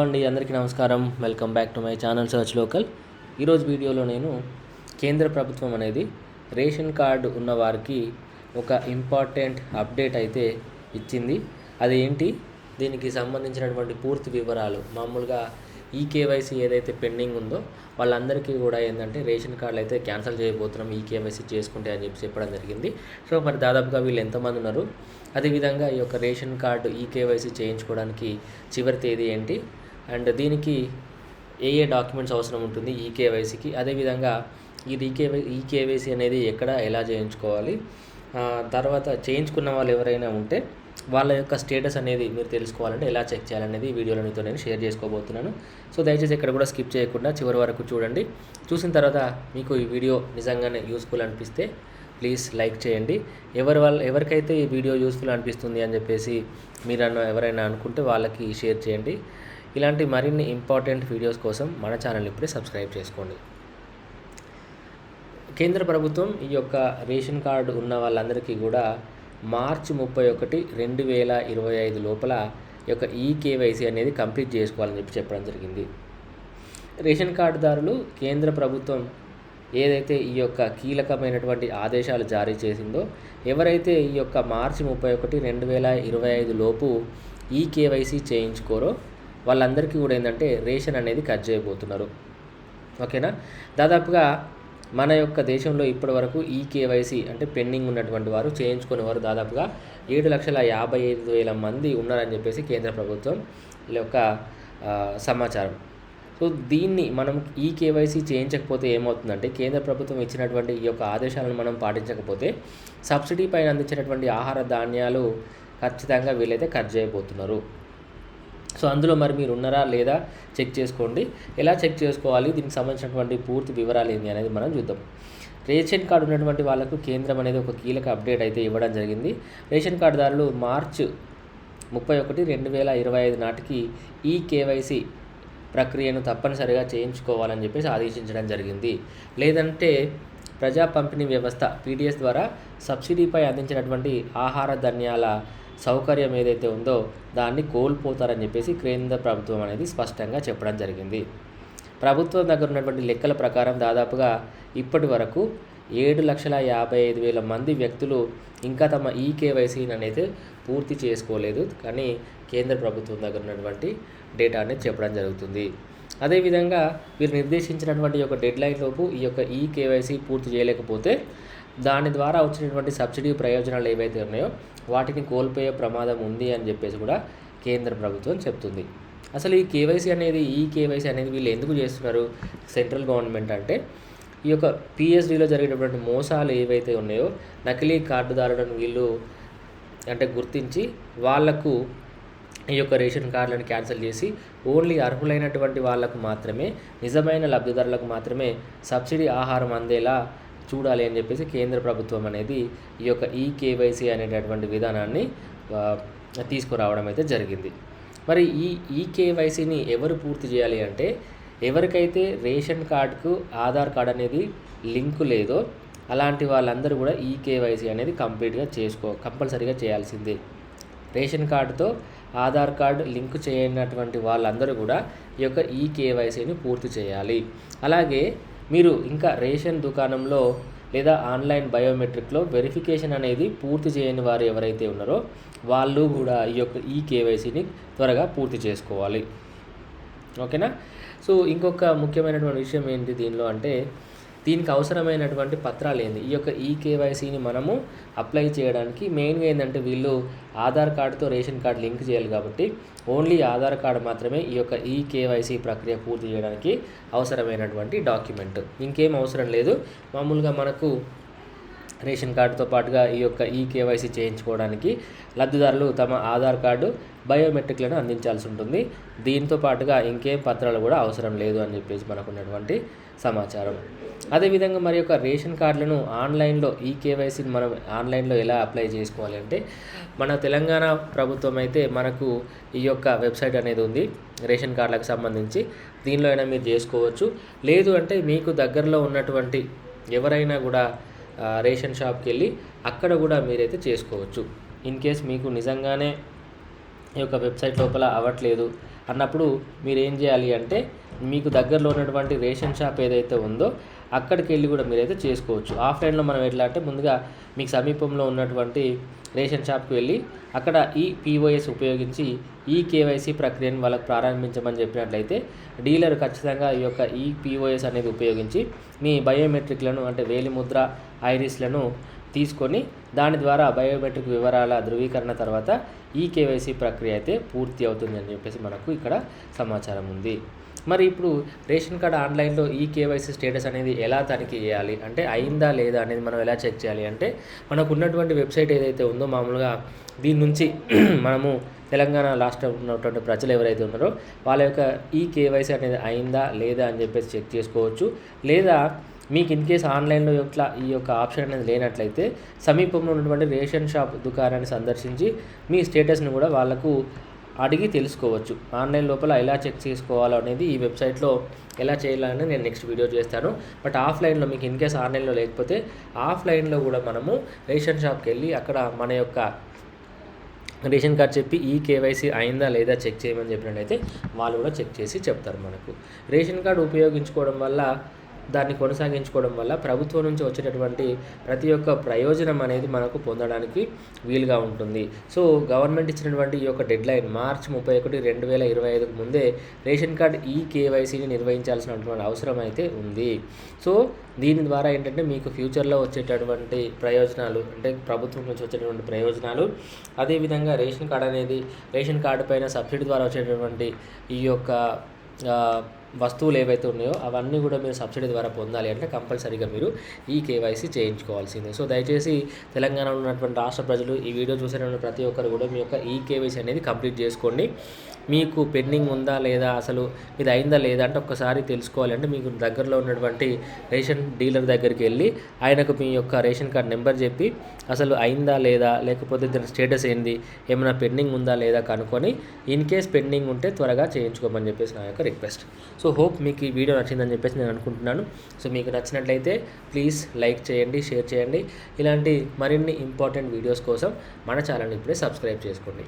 అండి అందరికీ నమస్కారం. Welcome back to my channel search local. ఈరోజు వీడియోలో నేను కేంద్ర ప్రభుత్వం అనేది రేషన్ కార్డు ఉన్న వారికి ఒక ఇంపార్టెంట్ అప్డేట్ అయితే ఇచ్చింది. అదేంటి, దీనికి సంబంధించినటువంటి పూర్తి వివరాలు, మామూలుగా ఈకేవైసీ ఏదైతే పెండింగ్ ఉందో వాళ్ళందరికీ కూడా ఏంటంటే రేషన్ కార్డులు అయితే క్యాన్సిల్ చేయబోతున్నాం ఈకేవైసీ చేసుకుంటే అని చెప్పడం జరిగింది. సో మరి దాదాపుగా వీళ్ళు ఎంతమంది ఉన్నారు, అదేవిధంగా ఈ యొక్క రేషన్ కార్డు ఈకేవైసీ చేయించుకోవడానికి చివరి తేదీ ఏంటి, అండ్ దీనికి ఏ డాక్యుమెంట్స్ అవసరం ఉంటుంది ఈకేవైసీకి, అదేవిధంగా ఈకేవైసీ అనేది ఎక్కడ ఎలా చేయించుకోవాలి, తర్వాత చేయించుకున్న వాళ్ళు ఎవరైనా ఉంటే వాళ్ళ యొక్క స్టేటస్ అనేది మీరు తెలుసుకోవాలంటే ఎలా చెక్ చేయాలనేది ఈ వీడియోలో మీతో నేను షేర్ చేసుకోబోతున్నాను. సో దయచేసి ఎక్కడ కూడా స్కిప్ చేయకుండా చివరి వరకు చూడండి. చూసిన తర్వాత మీకు ఈ వీడియో నిజంగానే యూస్ఫుల్ అనిపిస్తే ప్లీజ్ లైక్ చేయండి. ఎవరికైతే ఈ వీడియో యూస్ఫుల్ అనిపిస్తుంది అని చెప్పేసి మీరు ఎవరైనా అనుకుంటే వాళ్ళకి షేర్ చేయండి. ఇలాంటి మరిన్ని ఇంపార్టెంట్ వీడియోస్ కోసం మన ఛానల్ ఇప్పుడే సబ్స్క్రైబ్ చేసుకోండి. కేంద్ర ప్రభుత్వం ఈ యొక్క రేషన్ కార్డు ఉన్న వాళ్ళందరికీ కూడా మార్చి 31, 2025 లోపల ఈ యొక్క ఈకేవైసీ అనేది కంప్లీట్ చేసుకోవాలని చెప్పడం జరిగింది. రేషన్ కార్డుదారులు కేంద్ర ప్రభుత్వం ఏదైతే ఈ యొక్క కీలకమైనటువంటి ఆదేశాలు జారీ చేసిందో, ఎవరైతే ఈ యొక్క మార్చి 31, 2025 లోపు ఈకేవైసీ చేయించుకోరో వాళ్ళందరికీ కూడా ఏంటంటే రేషన్ అనేది కట్ చేయబోతున్నారు. ఓకేనా. దాదాపుగా మన యొక్క దేశంలో ఇప్పటి వరకు ఈకేవైసీ అంటే పెండింగ్ ఉన్నటువంటి వారు, చేయించుకునే వారు దాదాపుగా 7,55,000 మంది ఉన్నారని చెప్పేసి కేంద్ర ప్రభుత్వం యొక్క సమాచారం. సో దీన్ని మనం ఈకేవైసీ చేయించకపోతే ఏమవుతుందంటే, కేంద్ర ప్రభుత్వం ఇచ్చినటువంటి ఈ యొక్క ఆదేశాలను మనం పాటించకపోతే సబ్సిడీ పైన అందించినటువంటి ఆహార ధాన్యాలు ఖచ్చితంగా వీళ్ళైతే కట్ చేయబోతున్నారు. సో అందులో మరి మీరు ఉన్నారా లేదా చెక్ చేసుకోండి. ఎలా చెక్ చేసుకోవాలి, దీనికి సంబంధించినటువంటి పూర్తి వివరాలు ఏంటి అనేది మనం చూద్దాం. రేషన్ కార్డు ఉన్నటువంటి వాళ్ళకు కేంద్రం అనేది ఒక కీలక అప్డేట్ అయితే ఇవ్వడం జరిగింది. రేషన్ కార్డుదారులు మార్చి 31, 2025 నాటికి ఈకేవైసీ ప్రక్రియను తప్పనిసరిగా చేయించుకోవాలని చెప్పేసి ఆదేశించడం జరిగింది. లేదంటే ప్రజా పంపిణీ వ్యవస్థ పీడిఎస్ ద్వారా సబ్సిడీపై అందించినటువంటి ఆహార ధాన్యాల సౌకర్యం ఏదైతే ఉందో దాన్ని కోల్పోతారని చెప్పేసి కేంద్ర ప్రభుత్వం అనేది స్పష్టంగా చెప్పడం జరిగింది. ప్రభుత్వం దగ్గర ఉన్నటువంటి లెక్కల ప్రకారం దాదాపుగా ఇప్పటి వరకు 7,55,000 మంది వ్యక్తులు ఇంకా తమ ఈకేవైసీని అనేది పూర్తి చేసుకోలేదు. కానీ కేంద్ర ప్రభుత్వం దగ్గర ఉన్నటువంటి డేటా అనేది చెప్పడం జరుగుతుంది. అదేవిధంగా వీరు నిర్దేశించినటువంటి యొక్క డెడ్లైన్ లోపు ఈ యొక్క ఈకేవైసీ పూర్తి చేయలేకపోతే దాని ద్వారా వచ్చినటువంటి సబ్సిడీ ప్రయోజనాలు ఏవైతే ఉన్నాయో వాటిని కోల్పోయే ప్రమాదం ఉంది అని చెప్పేసి కూడా కేంద్ర ప్రభుత్వం చెప్తుంది. అసలు ఈ కేవైసీ అనేది వీళ్ళు ఎందుకు చేస్తున్నారు సెంట్రల్ గవర్నమెంట్ అంటే, ఈ యొక్క పిఎస్డిలో జరిగేటటువంటి మోసాలు ఏవైతే ఉన్నాయో నకిలీ కార్డుదారులను వీళ్ళు అంటే గుర్తించి వాళ్లకు ఈ యొక్క రేషన్ కార్డులను క్యాన్సిల్ చేసి ఓన్లీ అర్హులైనటువంటి వాళ్లకు మాత్రమే, నిజమైన లబ్ధిదారులకు మాత్రమే సబ్సిడీ ఆహారం అందేలా చూడాలి అని చెప్పేసి కేంద్ర ప్రభుత్వం అనేది ఈ యొక్క ఈకేవైసీ అనేటటువంటి విధానాన్ని తీసుకురావడం అయితే జరిగింది. మరి ఈ ఈకేవైసీని ఎవరు పూర్తి చేయాలి అంటే, ఎవరికైతే రేషన్ కార్డుకు ఆధార్ కార్డు అనేది లింకు లేదో అలాంటి వాళ్ళందరూ కూడా ఈకేవైసీ అనేది కంపల్సరీగా చేయాల్సిందే. రేషన్ కార్డుతో ఆధార్ కార్డు లింకు చేయనటువంటి వాళ్ళందరూ కూడా ఈ యొక్క ఈకేవైసీని పూర్తి చేయాలి. అలాగే మీరు ఇంకా రేషన్ దుకాణంలో లేదా ఆన్లైన్ బయోమెట్రిక్లో వెరిఫికేషన్ అనేది పూర్తి చేయని వారు ఎవరైతే ఉన్నారో వాళ్ళు కూడా ఈ యొక్క ఈకేవైసీని త్వరగా పూర్తి చేసుకోవాలి. ఓకేనా. సో ఇంకొక ముఖ్యమైనటువంటి విషయం ఏంటి దీనిలో అంటే, దీనికి అవసరమైనటువంటి పత్రాలు ఏంది, ఈ యొక్క ఈకేవైసీని మనము అప్లై చేయడానికి మెయిన్గా ఏంటంటే వీళ్ళు ఆధార్ కార్డుతో రేషన్ కార్డు లింక్ చేయాలి కాబట్టి ఓన్లీ ఆధార్ కార్డు మాత్రమే ఈ యొక్క ఈకేవైసీ ప్రక్రియ పూర్తి చేయడానికి అవసరమైనటువంటి డాక్యుమెంట్. ఇంకేం అవసరం లేదు. మామూలుగా మనకు రేషన్ కార్డుతో పాటుగా ఈ యొక్క ఈకేవైసీ చేయించుకోవడానికి లబ్ధిదారులు తమ ఆధార్ కార్డు బయోమెట్రిక్లను అందించాల్సి ఉంటుంది. దీంతో పాటుగా ఇంకేం పత్రాలు కూడా అవసరం లేదు అని చెప్పేసి మనకున్నటువంటి సమాచారం. అదేవిధంగా మరి యొక్క రేషన్ కార్డులను ఆన్లైన్లో ఈకేవైసీని మనం ఆన్లైన్లో ఎలా అప్లై చేసుకోవాలి అంటే, మన తెలంగాణ ప్రభుత్వం అయితే మనకు ఈ యొక్క వెబ్సైట్ అనేది ఉంది రేషన్ కార్డులకు సంబంధించి. దీనిలో అయినా మీరు చేసుకోవచ్చు. లేదు అంటే మీకు దగ్గరలో ఉన్నటువంటి ఎవరైనా కూడా రేషన్ షాప్కి వెళ్ళి అక్కడ కూడా మీరైతే చేసుకోవచ్చు. ఇన్ కేస్ మీకు నిజంగానే ఈ యొక్క వెబ్సైట్ లోపల అవ్వట్లేదు అన్నప్పుడు మీరు ఏం చేయాలి అంటే మీకు దగ్గరలో ఉన్నటువంటి రేషన్ షాప్ ఏదైతే ఉందో అక్కడికి వెళ్ళి కూడా మీరైతే చేసుకోవచ్చు. ఆఫ్లైన్లో మనం ఎట్లా అంటే ముందుగా మీకు సమీపంలో ఉన్నటువంటి రేషన్ షాప్కి వెళ్ళి అక్కడ ఈ పీఓఎస్ ఉపయోగించి ఈ కేవైసీ ప్రక్రియను వాళ్ళకి ప్రారంభించమని చెప్పినట్లయితే డీలర్ ఖచ్చితంగా ఈ యొక్క ఈ పీఓఎస్ అనేది ఉపయోగించి మీ బయోమెట్రిక్లను అంటే వేలిముద్ర ఐరిస్లను తీసుకొని దాని ద్వారా బయోమెట్రిక్ వివరాల ధృవీకరణ తర్వాత ఈ కేవైసీ ప్రక్రియ అయితే పూర్తి అవుతుంది అని చెప్పేసి మనకు ఇక్కడ సమాచారం ఉంది. మరి ఇప్పుడు రేషన్ కార్డ్ ఆన్లైన్లో ఈ కేవైసీ స్టేటస్ అనేది ఎలా తనిఖీ చేయాలి అంటే అయిందా లేదా అనేది మనం ఎలా చెక్ చేయాలి అంటే మనకు ఉన్నటువంటి వెబ్సైట్ ఏదైతే ఉందో మామూలుగా దీని నుంచి మనము తెలంగాణ రాష్ట్రంలో ఉన్నటువంటి ప్రజలు ఎవరైతే ఉన్నారో వాళ్ళ యొక్క ఈ కేవైసీ అనేది అయిందా లేదా అని చెప్పేసి చెక్ చేసుకోవచ్చు. లేదా మీకు ఇన్ కేస్ ఆన్లైన్లో ఇట్లా ఈ యొక్క ఆప్షన్ అనేది లేనట్లయితే సమీపంలో ఉన్నటువంటి రేషన్ షాప్ దుకాణాన్ని సందర్శించి మీ స్టేటస్ని కూడా వాళ్ళకు అడిగి తెలుసుకోవచ్చు. ఆన్లైన్ లోపల ఎలా చెక్ చేసుకోవాలో అనేది ఈ వెబ్సైట్లో ఎలా చేయాలని నేను నెక్స్ట్ వీడియో చేస్తాను. బట్ ఆఫ్లైన్లో మీకు ఇన్ కేస్ ఆన్లైన్లో లేకపోతే ఆఫ్లైన్లో కూడా మనము రేషన్ షాప్కి వెళ్ళి అక్కడ మన యొక్క రేషన్ కార్డ్ చెప్పి ఈ కేవైసీ అయిందా లేదా చెక్ చేయమని చెప్పినట్టయితే వాళ్ళు కూడా చెక్ చేసి చెప్తారు మనకు. రేషన్ కార్డు ఉపయోగించుకోవడం వల్ల దాన్ని కొనసాగించుకోవడం వల్ల ప్రభుత్వం నుంచి వచ్చేటటువంటి ప్రతి ఒక్క ప్రయోజనం అనేది మనకు పొందడానికి వీలుగా ఉంటుంది. సో గవర్నమెంట్ ఇచ్చినటువంటి ఈ యొక్క డెడ్లైన్ మార్చి 31, 2025కు ముందే రేషన్ కార్డ్ ఈ కేవైసీని నిర్వహించాల్సినటువంటి అవసరం అయితే ఉంది. సో దీని ద్వారా ఏంటంటే మీకు ఫ్యూచర్లో వచ్చేటటువంటి ప్రయోజనాలు అంటే ప్రభుత్వం నుంచి వచ్చేటటువంటి ప్రయోజనాలు, అదేవిధంగా రేషన్ కార్డ్ అనేది రేషన్ కార్డు పైన సబ్సిడీ ద్వారా వచ్చేటటువంటి ఈ యొక్క వస్తువులు ఏవైతే ఉన్నాయో అవన్నీ కూడా మీరు సబ్సిడీ ద్వారా పొందాలి అంటే కంపల్సరీగా మీరు ఈ కేవైసీ చేయించుకోవాల్సిందే. సో దయచేసి తెలంగాణలో ఉన్నటువంటి రాష్ట్ర ప్రజలు ఈ వీడియో చూసేటువంటి ప్రతి ఒక్కరు కూడా మీ యొక్క ఈ కేవైసీ అనేది కంప్లీట్ చేసుకోండి. మీకు పెండింగ్ ఉందా లేదా అసలు ఇది అయిందా లేదా అంటే ఒక్కసారి తెలుసుకోవాలంటే మీకు దగ్గరలో ఉన్నటువంటి రేషన్ డీలర్ దగ్గరికి వెళ్ళి ఆయనకు మీ యొక్క రేషన్ కార్డ్ నెంబర్ చెప్పి అసలు అయిందా లేదా లేకపోతే దాని స్టేటస్ ఏంది ఏమైనా పెండింగ్ ఉందా లేదా కనుక్కొని ఇన్ కేస్ పెండింగ్ ఉంటే త్వరగా చేయించుకోమని చెప్పేసి నా యొక్క రిక్వెస్ట్. సో హోప్ మీకు ఈ వీడియో నచ్చిందని చెప్పేసి నేను అనుకుంటున్నాను. సో మీకు నచ్చినట్లయితే ప్లీజ్ లైక్ చేయండి, షేర్ చేయండి. ఇలాంటి మరిన్ని ఇంపార్టెంట్ వీడియోస్ కోసం మన ఛానల్ని ఇప్పుడే సబ్స్క్రైబ్ చేసుకోండి.